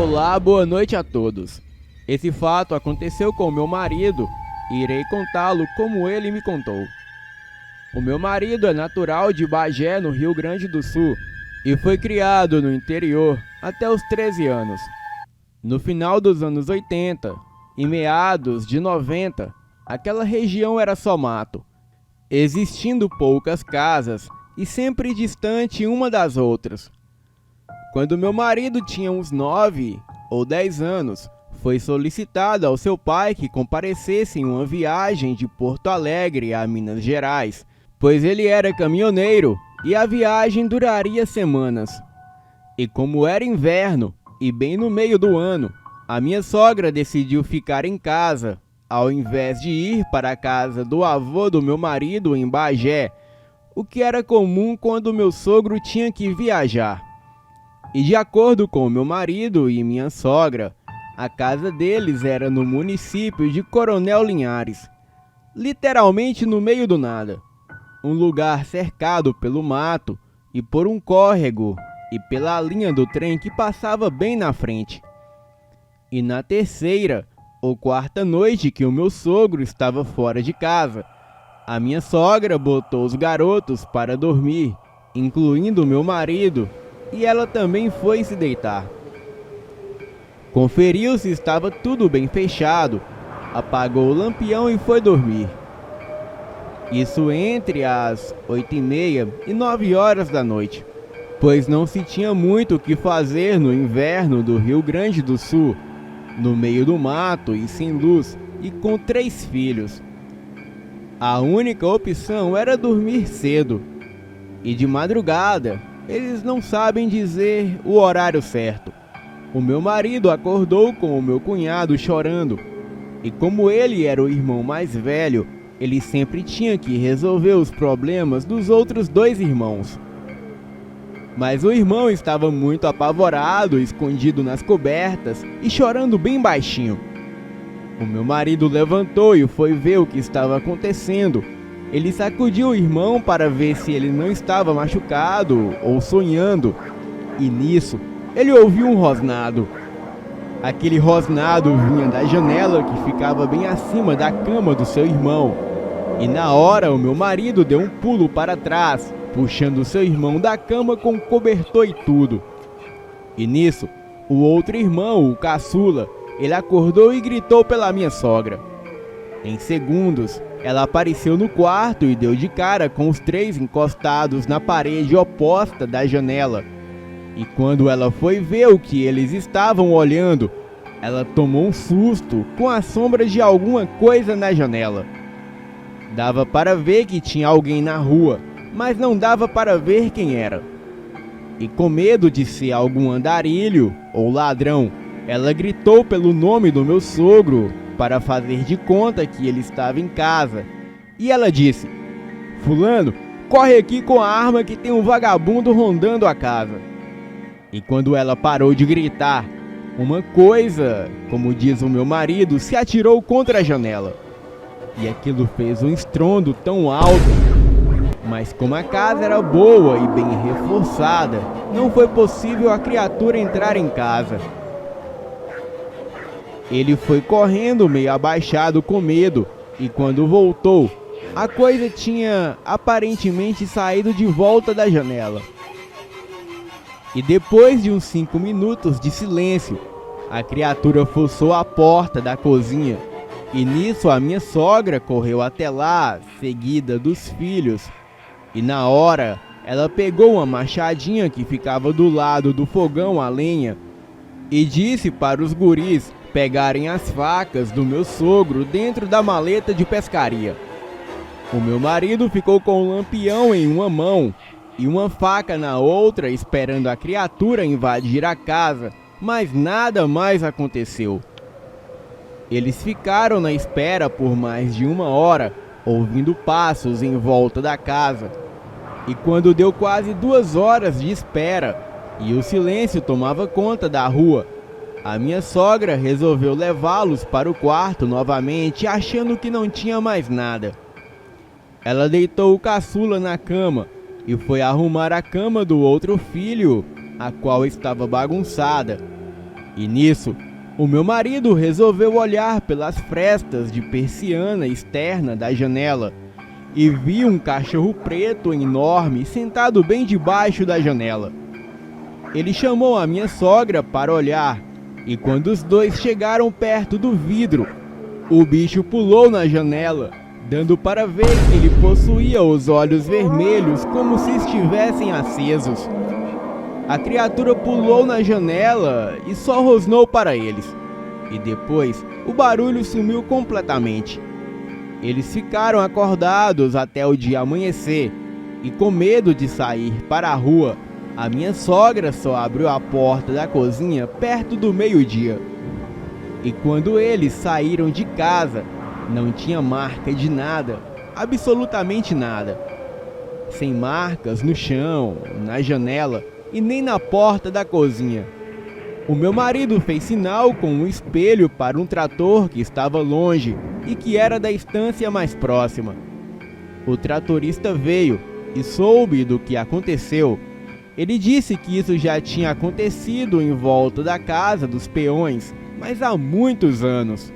Olá, boa noite a todos. Esse fato aconteceu com meu marido e irei contá-lo como ele me contou. O meu marido é natural de Bagé, no Rio Grande do Sul, e foi criado no interior até os 13 anos. No final dos anos 80 e meados de 90, aquela região era só mato, existindo poucas casas e sempre distante uma das outras. Quando meu marido tinha uns 9 ou 10 anos, foi solicitado ao seu pai que comparecesse em uma viagem de Porto Alegre a Minas Gerais, pois ele era caminhoneiro e a viagem duraria semanas. E como era inverno e bem no meio do ano, a minha sogra decidiu ficar em casa, ao invés de ir para a casa do avô do meu marido em Bagé, o que era comum quando meu sogro tinha que viajar. E de acordo com meu marido e minha sogra, a casa deles era no município de Coronel Linhares, literalmente no meio do nada. Um lugar cercado pelo mato e por um córrego e pela linha do trem que passava bem na frente. E na terceira ou quarta noite que o meu sogro estava fora de casa, a minha sogra botou os garotos para dormir, incluindo meu marido, e ela também foi se deitar. Conferiu se estava tudo bem fechado, apagou o lampião e foi dormir. Isso entre as 8h30 e 9 horas da noite, pois não se tinha muito o que fazer no inverno do Rio Grande do Sul, no meio do mato e sem luz e com 3 filhos. A única opção era dormir cedo, e de madrugada eles não sabem dizer o horário certo. O meu marido acordou com o meu cunhado chorando, e como ele era o irmão mais velho, ele sempre tinha que resolver os problemas dos outros 2 irmãos. Mas o irmão estava muito apavorado, escondido nas cobertas e chorando bem baixinho. O meu marido levantou e foi ver o que estava acontecendo. Ele sacudiu o irmão para ver se ele não estava machucado ou sonhando, e nisso ele ouviu um rosnado. Aquele rosnado vinha da janela que ficava bem acima da cama do seu irmão, e na hora o meu marido deu um pulo para trás, puxando seu irmão da cama com cobertor e tudo. E nisso, o outro irmão, o caçula, ele acordou e gritou pela minha sogra. Em segundos, ela apareceu no quarto e deu de cara com os 3 encostados na parede oposta da janela. E quando ela foi ver o que eles estavam olhando, ela tomou um susto com a sombra de alguma coisa na janela. Dava para ver que tinha alguém na rua, mas não dava para ver quem era. E com medo de ser algum andarilho ou ladrão, ela gritou pelo nome do meu sogro para fazer de conta que ele estava em casa. E ela disse: "Fulano, corre aqui com a arma que tem um vagabundo rondando a casa." E quando ela parou de gritar, uma coisa, como diz o meu marido, se atirou contra a janela. E aquilo fez um estrondo tão alto, mas como a casa era boa e bem reforçada, não foi possível a criatura entrar em casa. Ele foi correndo meio abaixado com medo, e quando voltou, a coisa tinha aparentemente saído de volta da janela. E depois de uns 5 minutos de silêncio, a criatura forçou a porta da cozinha, e nisso a minha sogra correu até lá, seguida dos filhos, e na hora ela pegou uma machadinha que ficava do lado do fogão a lenha e disse para os guris pegarem as facas do meu sogro dentro da maleta de pescaria. O meu marido ficou com o lampião em uma mão e uma faca na outra, esperando a criatura invadir a casa, mas nada mais aconteceu. Eles ficaram na espera por mais de 1 hora, ouvindo passos em volta da casa. E quando deu quase 2 horas de espera e o silêncio tomava conta da rua, a minha sogra resolveu levá-los para o quarto novamente, achando que não tinha mais nada. Ela deitou o caçula na cama e foi arrumar a cama do outro filho, a qual estava bagunçada. E nisso, o meu marido resolveu olhar pelas frestas de persiana externa da janela e viu um cachorro preto enorme sentado bem debaixo da janela. Ele chamou a minha sogra para olhar, e quando os dois chegaram perto do vidro, o bicho pulou na janela, dando para ver que ele possuía os olhos vermelhos como se estivessem acesos. A criatura pulou na janela e só rosnou para eles, e depois o barulho sumiu completamente. Eles ficaram acordados até o dia amanhecer, e com medo de sair para a rua, a minha sogra só abriu a porta da cozinha perto do meio-dia. E quando eles saíram de casa, não tinha marca de nada, absolutamente nada. Sem marcas no chão, na janela e nem na porta da cozinha. O meu marido fez sinal com um espelho para um trator que estava longe e que era da estância mais próxima. O tratorista veio e soube do que aconteceu. Ele disse que isso já tinha acontecido em volta da casa dos peões, mas há muitos anos.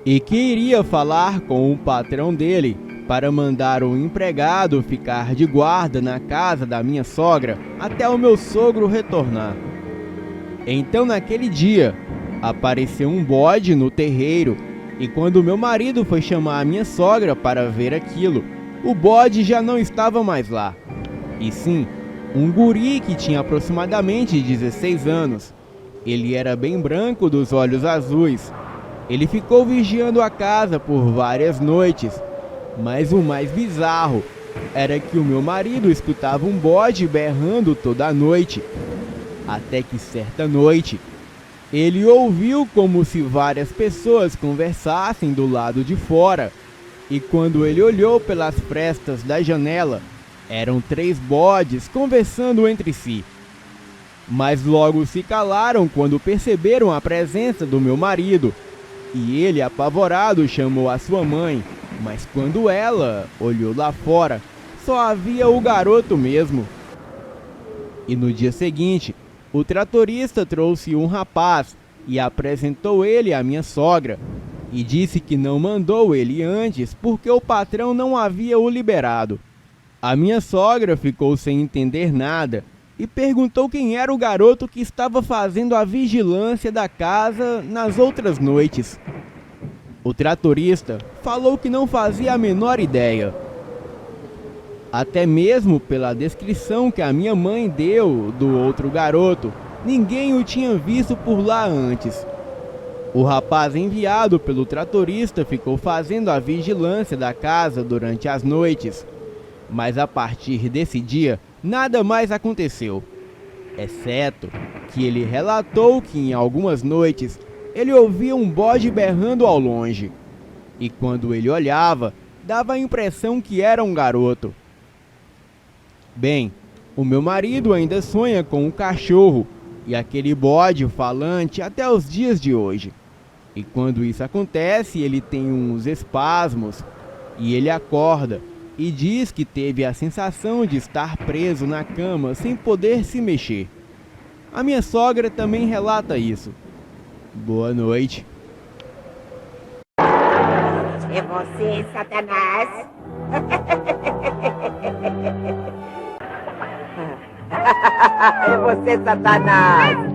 E que iria falar com o patrão dele para mandar um empregado ficar de guarda na casa da minha sogra até o meu sogro retornar. Então naquele dia, apareceu um bode no terreiro, e quando meu marido foi chamar a minha sogra para ver aquilo, o bode já não estava mais lá. E sim, um guri que tinha aproximadamente 16 anos. Ele era bem branco, dos olhos azuis. Ele ficou vigiando a casa por várias noites, mas o mais bizarro era que o meu marido escutava um bode berrando toda a noite. Até que certa noite, ele ouviu como se várias pessoas conversassem do lado de fora, e quando ele olhou pelas frestas da janela, eram 3 bodes conversando entre si. Mas logo se calaram quando perceberam a presença do meu marido, e ele, apavorado, chamou a sua mãe, mas quando ela olhou lá fora, só havia o garoto mesmo. E no dia seguinte, o tratorista trouxe um rapaz e apresentou ele à minha sogra, e disse que não mandou ele antes porque o patrão não havia o liberado. A minha sogra ficou sem entender nada e perguntou quem era o garoto que estava fazendo a vigilância da casa nas outras noites. O tratorista falou que não fazia a menor ideia. Até mesmo pela descrição que a minha mãe deu do outro garoto, ninguém o tinha visto por lá antes. O rapaz enviado pelo tratorista ficou fazendo a vigilância da casa durante as noites, mas a partir desse dia, nada mais aconteceu, exceto que ele relatou que em algumas noites ele ouvia um bode berrando ao longe, e quando ele olhava, dava a impressão que era um garoto. Bem, o meu marido ainda sonha com um cachorro e aquele bode falante até os dias de hoje. E quando isso acontece, ele tem uns espasmos e ele acorda e diz que teve a sensação de estar preso na cama sem poder se mexer. A minha sogra também relata isso. Boa noite. É você, Satanás? É você, Satanás!